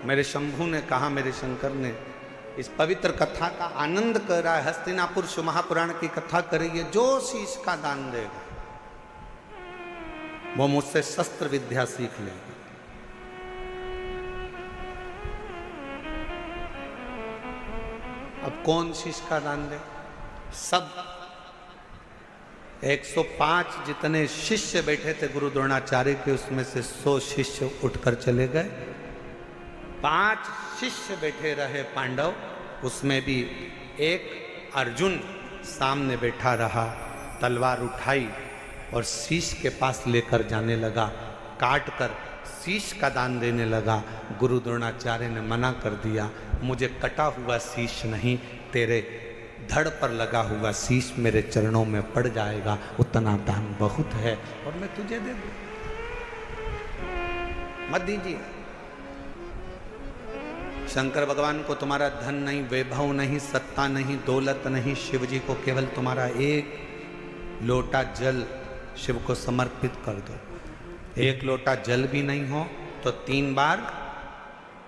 मेरे शंभू ने कहा, मेरे शंकर ने, इस पवित्र कथा का आनंद कर रहा है। हस्तिनापुर शिव महापुराण की कथा करिए, जो शीश का दान देगा वो मुझसे शस्त्र विद्या सीख लेगा। अब कौन शीश का दान दे? सब 105 जितने शिष्य बैठे थे गुरु द्रोणाचार्य के, उसमें से 100 शिष्य उठकर चले गए। 5 शिष्य बैठे रहे पांडव, उसमें भी एक अर्जुन सामने बैठा रहा, तलवार उठाई और शीश के पास लेकर जाने लगा, काट कर शीश का दान देने लगा। गुरु द्रोणाचार्य ने मना कर दिया, मुझे कटा हुआ शीश नहीं, तेरे धड़ पर लगा हुआ शीश मेरे चरणों में पड़ जाएगा, उतना दान बहुत है और मैं तुझे दे दूं, मत दीजिए। शंकर भगवान को तुम्हारा धन नहीं, वैभव नहीं, सत्ता नहीं, दौलत नहीं, शिव जी को केवल तुम्हारा एक लोटा जल शिव को समर्पित कर दो। एक लोटा जल भी नहीं हो तो 3 बार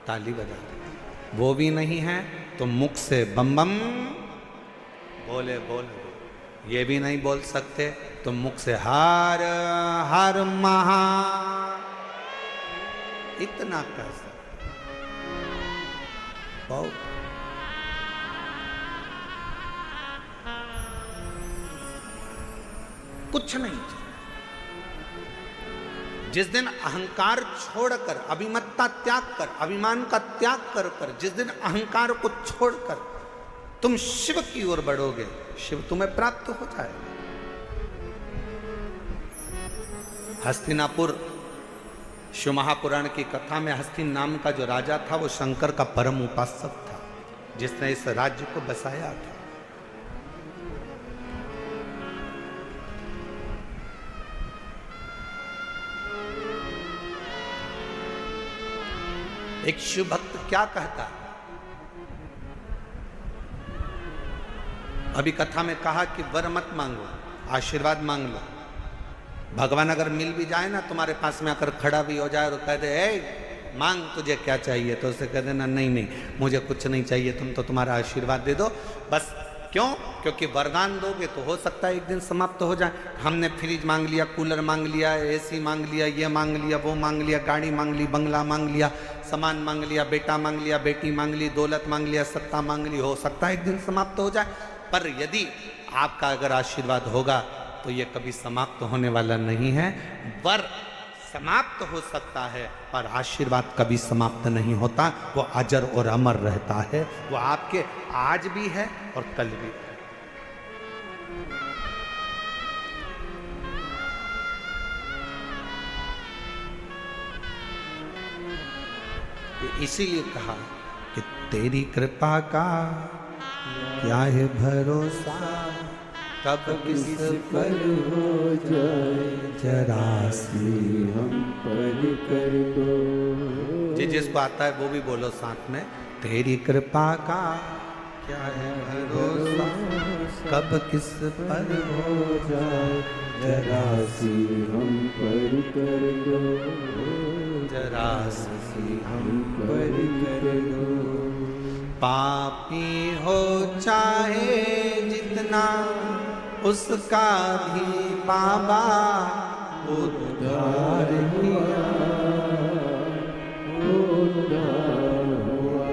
ताली बजा दो, वो भी नहीं है तो मुख से बम बम बोले बोले, ये भी नहीं बोल सकते तो मुख से हर हर महा, इतना कर सकते बहुत। कुछ नहीं चाहिए। जिस दिन अहंकार छोड़कर, अभिमत्ता त्याग कर, अभिमान का त्याग कर जिस दिन अहंकार को छोड़कर तुम शिव की ओर बढ़ोगे, शिव तुम्हें प्राप्त हो जाएगा। हस्तिनापुर शिव महापुराण की कथा में हस्तिन नाम का जो राजा था वो शंकर का परम उपासक था, जिसने इस राज्य को बसाया था। एक शिव भक्त क्या कहता है? अभी कथा में कहा कि वर मत मांगो, आशीर्वाद मांग लो। भगवान अगर मिल भी जाए ना, तुम्हारे पास में आकर खड़ा भी हो जाए और कह दे ए मांग तुझे क्या चाहिए, तो उसे कह देना नहीं नहीं मुझे कुछ नहीं चाहिए, तुम तो तुम्हारा आशीर्वाद दे दो बस। क्यों? क्योंकि वरदान दोगे तो हो सकता है एक दिन समाप्त हो जाए। हमने फ्रिज मांग लिया, कूलर मांग लिया, एसी मांग लिया, ये मांग लिया, वो मांग लिया, गाड़ी मांग ली, बंगला मांग लिया, सामान मांग लिया, बेटा मांग लिया, बेटी मांग ली, दौलत मांग लिया, सत्ता मांग ली, हो सकता है एक दिन समाप्त हो जाए। पर यदि आपका अगर आशीर्वाद होगा तो ये कभी समाप्त होने वाला नहीं है। वर समाप्त हो सकता है पर आशीर्वाद कभी समाप्त नहीं होता, वो अजर और अमर रहता है। वो आपके आज भी है और कल भी है। इसीलिए कहा कि तेरी कृपा का क्या है भरोसा, कब किस पर हो जाए जरा सी हम पर कर दो। जी जिसको आता है वो भी बोलो साथ में, तेरी कृपा का क्या है भरोसा, कब किस पर हो जाए जरा सी हम पर कर दो, जरा सी हम पर कर दो। पापी हो चाहे जितना उसका भी बाबा उद्धार किया, उद्धार हुआ।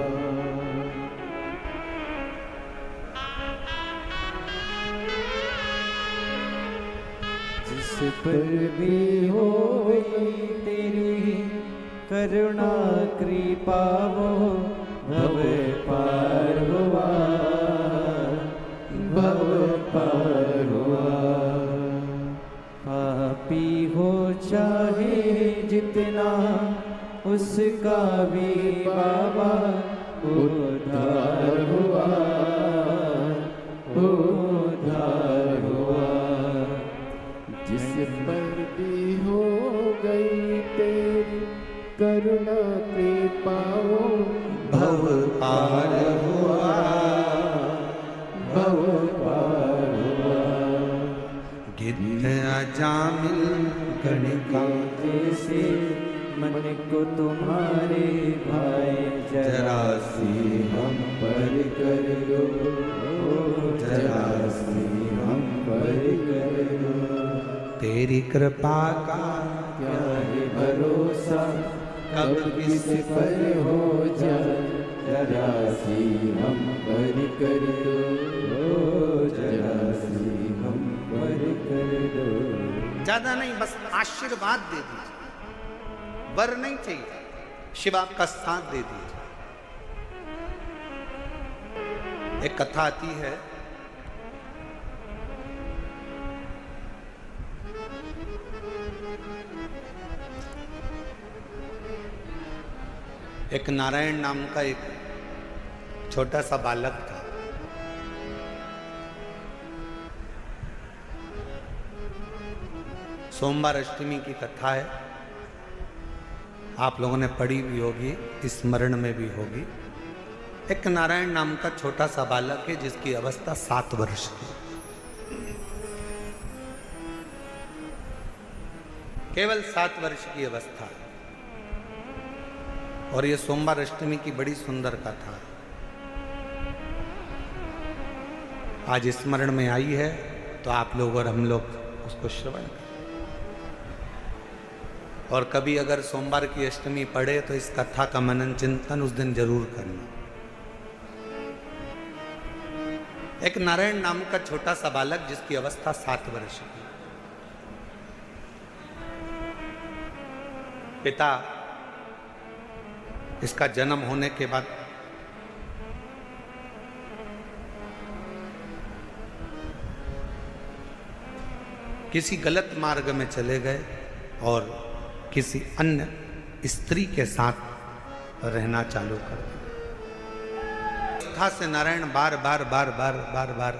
जिस पर भी हो तेरी करुणा कृपा वो भव पार हुआ, भव पार हुआ। पापी हो चाहे जितना उसका भी बाबा उद्धार हुआ, उद्धार हुआ। जिस पर भी हो गई तेरी करुणा कृपा भव पार हुआ, भव पार हुआ। गिद्ध अजामिल गणिका जैसे मन को तुम्हारे भाई तेरी कृपा का क्या है भरोसा, कब किस पर हो जाए, जरा सी हम पर कर दो, जरा सी हम पर कर दो। ज्यादा नहीं, बस आशीर्वाद दे दीजिए, वर नहीं चाहिए, शिव आपका साथ दे दीजिए। एक कथा आती है, एक नारायण नाम का एक छोटा सा बालक था। सोमवार अष्टमी की कथा है, आप लोगों ने पढ़ी भी होगी, स्मरण में भी होगी। एक नारायण नाम का छोटा सा बालक है जिसकी अवस्था 7 वर्ष की, केवल 7 वर्ष की अवस्था। और ये सोमवार अष्टमी की बड़ी सुंदर कथा आज स्मरण में आई है, तो आप लोग और हम लोग उसको श्रवण करें। और कभी अगर सोमवार की अष्टमी पढ़े तो इस कथा का मनन चिंतन उस दिन जरूर करना। एक नारायण नाम का छोटा सा बालक जिसकी अवस्था 7 वर्ष की, पिता इसका जन्म होने के बाद किसी गलत मार्ग में चले गए और किसी अन्य स्त्री के साथ रहना चालू कर दिया। अवस्था से नारायण बार बार बार बार बार बार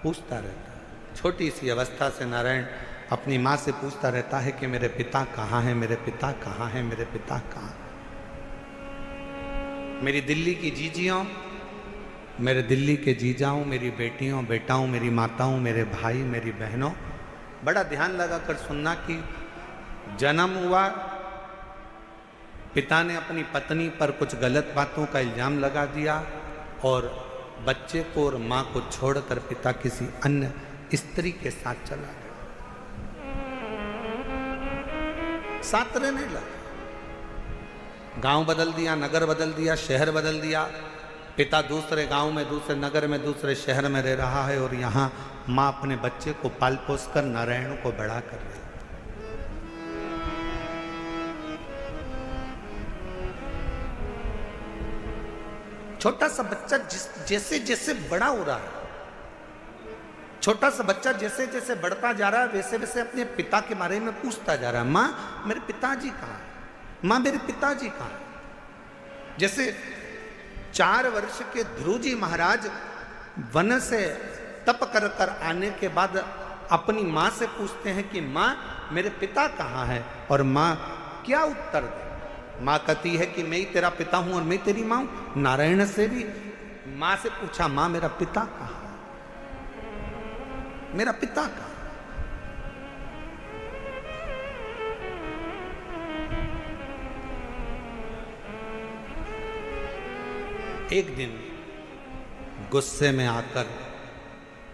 पूछता रहता है। छोटी सी अवस्था से नारायण अपनी माँ से पूछता रहता है कि मेरे पिता कहाँ हैं, मेरे पिता कहाँ हैं, मेरे पिता कहाँ। मेरी दिल्ली की जीजियों, मेरे दिल्ली के जीजाओं, मेरी बेटियों बेटाओं, मेरी माताओं, मेरे भाई, मेरी बहनों, बड़ा ध्यान लगाकर सुनना कि जन्म हुआ, पिता ने अपनी पत्नी पर कुछ गलत बातों का इल्जाम लगा दिया और बच्चे को और माँ को छोड़कर पिता किसी अन्य स्त्री के साथ चला गया। साथ रहने लगा, गांव बदल दिया, नगर बदल दिया, शहर बदल दिया। पिता दूसरे गांव में, दूसरे नगर में, दूसरे शहर में रह रहा है और यहाँ माँ अपने बच्चे को पाल पोस कर नारायण को बड़ा कर रही है। छोटा सा बच्चा जैसे जैसे बड़ा हो रहा है, छोटा सा बच्चा जैसे जैसे बढ़ता जा रहा है, वैसे वैसे अपने पिता के बारे में पूछता जा रहा है। माँ मेरे पिताजी कहाँ हैं, माँ मेरे पिताजी कहाँ हैं। जैसे 4 वर्ष के ध्रुव जी महाराज वन से तप कर कर आने के बाद अपनी माँ से पूछते हैं कि माँ मेरे पिता कहाँ हैं, और माँ क्या उत्तर दे। माँ कहती है कि मैं ही तेरा पिता हूं और मैं तेरी माँ हूं। नारायण से भी माँ से पूछा, माँ मेरा पिता कहाँ है, मेरा पिता कहाँ। एक दिन गुस्से में आकर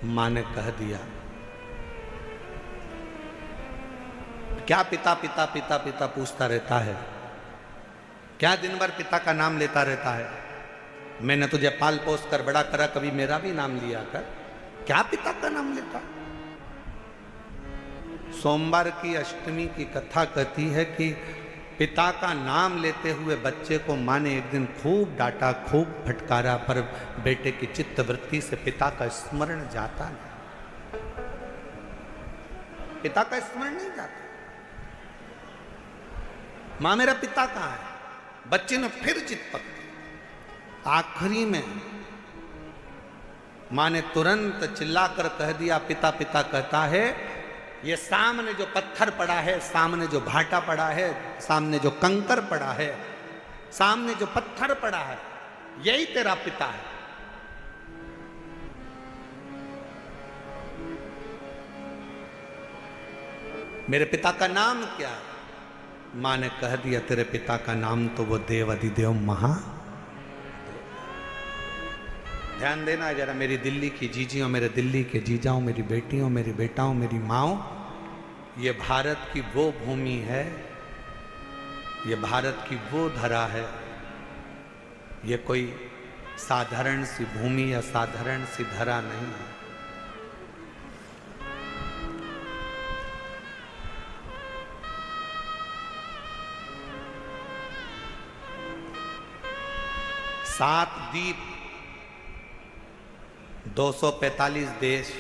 मां ने कह दिया, क्या पिता पिता पिता पिता पूछता रहता है, क्या दिन भर पिता का नाम लेता रहता है। मैंने तुझे पाल पोस कर बड़ा करा, कभी मेरा भी नाम लिया कर, क्या पिता का नाम लेता। सोमवार की अष्टमी की कथा कहती है कि पिता का नाम लेते हुए बच्चे को माँ ने एक दिन खूब डांटा, खूब फटकारा, पर बेटे की चित्त वृत्ति से पिता का स्मरण जाता नहीं, पिता का स्मरण नहीं जाता। माँ मेरा पिता कहाँ है, बच्चे ने फिर जिद पकड़ी। आखिरी में माँ ने तुरंत चिल्लाकर कह दिया, पिता पिता कहता है, ये सामने जो पत्थर पड़ा है, सामने जो भाटा पड़ा है, सामने जो कंकर पड़ा है, सामने जो पत्थर पड़ा है, यही तेरा पिता है। मेरे पिता का नाम क्या है। मां ने कह दिया, तेरे पिता का नाम तो वो देव अधिदेव महा। ध्यान देना जरा, मेरी दिल्ली की जीजियों, मेरे दिल्ली के जीजाओं, मेरी बेटियों, मेरी बेटाओं, मेरी माओ, ये भारत की वो भूमि है, ये भारत की वो धरा है। ये कोई साधारण सी भूमि या साधारण सी धरा नहीं है। सात द्वीप, 245 देश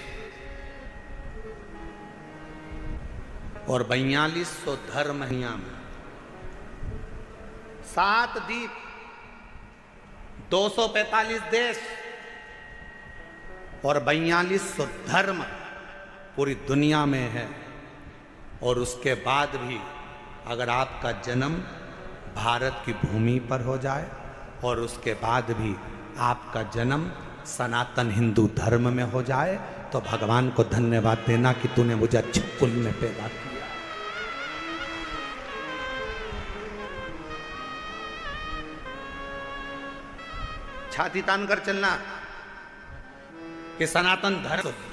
और 4200 धर्म हैं यहाँ में। 7 द्वीप, 245 देश और 4200 धर्म पूरी दुनिया में है। और उसके बाद भी अगर आपका जन्म भारत की भूमि पर हो जाए और उसके बाद भी आपका जन्म सनातन हिंदू धर्म में हो जाए तो भगवान को धन्यवाद देना कि तूने मुझे अच्छे कुल में पैदा किया। छाती तान कर चलना कि सनातन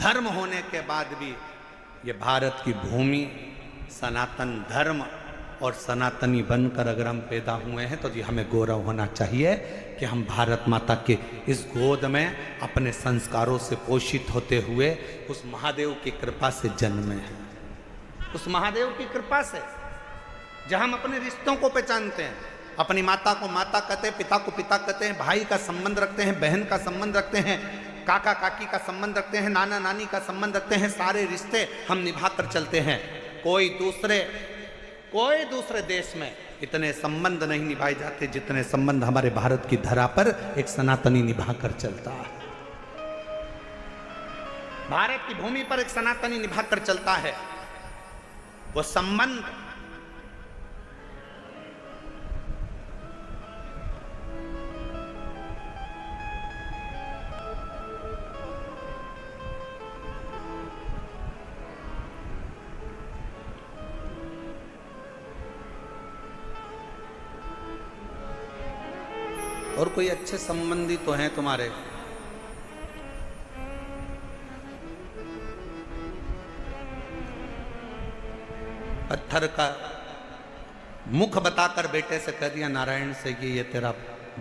धर्म होने के बाद भी ये भारत की भूमि सनातन धर्म और सनातनी बनकर अगर हम पैदा हुए हैं तो जी हमें गौरव होना चाहिए कि हम भारत माता के इस गोद में अपने संस्कारों से पोषित होते हुए उस महादेव की कृपा से जन्मे हैं। उस महादेव की कृपा से जहां हम अपने रिश्तों को पहचानते हैं, अपनी माता को माता कहते हैं, पिता को पिता कहते हैं, भाई का संबंध रखते हैं, बहन का संबंध रखते हैं, काका काकी का संबंध रखते हैं, नाना नानी का संबंध रखते हैं। सारे रिश्ते हम निभा कर चलते हैं। कोई दूसरे देश में इतने संबंध नहीं निभाए जाते जितने संबंध हमारे भारत की धरा पर एक सनातनी निभा कर चलता है। भारत की भूमि पर एक सनातनी निभा कर चलता है। वो संबंध और कोई अच्छे संबंधी तो हैं तुम्हारे? पत्थर का मुख बताकर बेटे से कह दिया नारायण से कि ये तेरा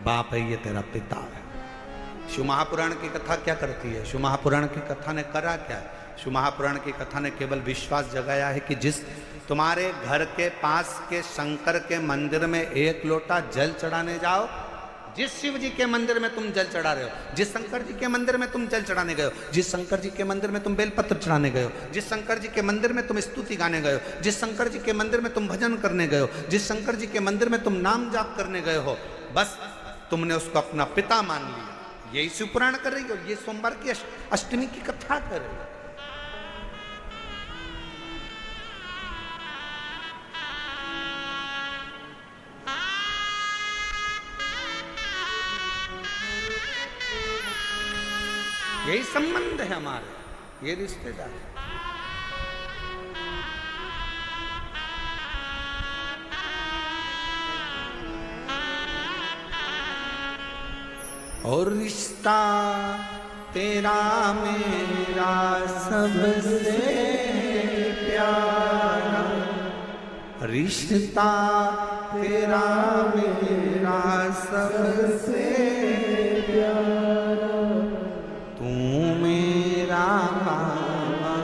बाप है, ये तेरा पिता है। शिव महापुराण की कथा क्या करती है? शिव महापुराण की कथा ने करा क्या? शिव महापुराण की कथा ने केवल विश्वास जगाया है कि जिस तुम्हारे घर के पास के शंकर के मंदिर में एक लोटा जल चढ़ाने जाओ, जिस शिव जी के मंदिर में तुम जल चढ़ा रहे हो, जिस शंकर जी के मंदिर में तुम जल चढ़ाने गए हो, जिस शंकर जी के मंदिर में तुम बेलपत्र चढ़ाने गए हो, जिस शंकर जी के मंदिर में तुम स्तुति गाने गए हो, जिस शंकर जी के मंदिर में तुम भजन करने गए हो, जिस शंकर जी के मंदिर में तुम नाम जाप करने गए हो, बस तुमने उसको अपना पिता मान लिया। यही शिव पुराण कर रही हो। ये सोमवार की अष्टमी की कथा कर रही हो। यही संबंध है हमारे, ये रिश्तेदार। और रिश्ता तेरा मेरा सबसे प्यारा, रिश्ता तेरा मेरा सबसे प्यारा, तू मेरा बाबा,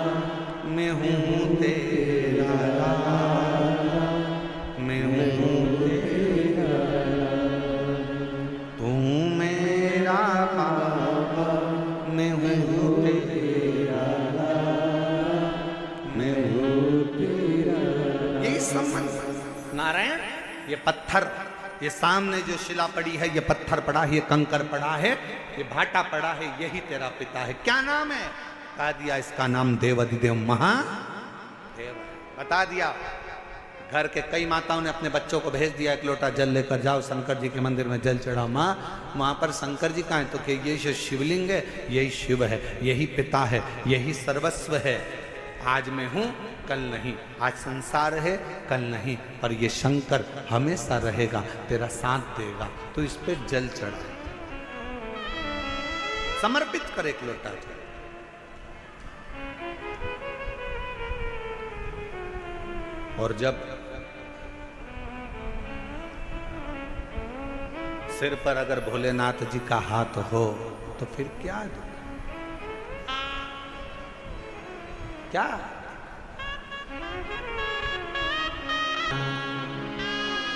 मैं हूँ तेरा लाला, मैं हूँ तेरा लाला, तू मेरा बाबा, मैं हूँ तेरा लाला, मैं हूँ तेरा लाला। यही संबंध। नारायण, ये पत्थर, ये सामने जो शिला पड़ी है, ये पत्थर पड़ा है, ये कंकर पड़ा है, ये भाटा पड़ा है, यही तेरा पिता है। क्या नाम है? बता दिया, इसका नाम देवाधिदेव महादेव। बता दिया। घर के कई माताओं ने अपने बच्चों को भेज दिया, एक लोटा जल लेकर जाओ शंकर जी के मंदिर में जल चढ़ाओ। माँ, वहाँ पर शंकर जी कहाँ है? तो कि ये जो शिवलिंग है, यही शिव है, यही पिता है, यही सर्वस्व है। आज मैं हूँ, कल नहीं। आज संसार है, कल नहीं। और ये शंकर हमेशा रहेगा, तेरा साथ देगा। तो इस पे जल चढ़ा, समर्पित कर एक लोटा जल। और जब सिर पर अगर भोलेनाथ जी का हाथ हो तो फिर क्या दुख, क्या?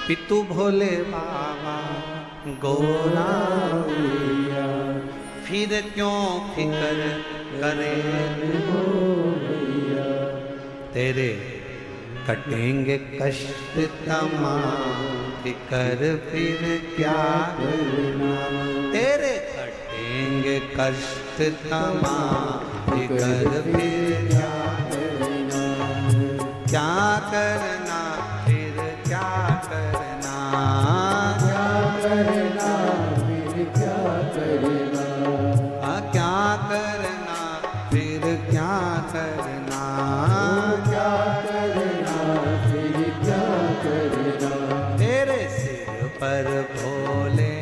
पितु भोले बाबा गोरा भैया, फिर क्यों फिकर करे हो भैया, तेरे कटेंगे कष्ट तमाम, फिकर फिर क्या करना, तेरे कटेंगे कष्ट तमाम, फिकर फिर क्या करना, क्या करना फिर क्या करना, क्या करना फिर क्या करना, क्या करना फिर क्या करना, क्या करना फिर क्या करना, तेरे सिर पर भोले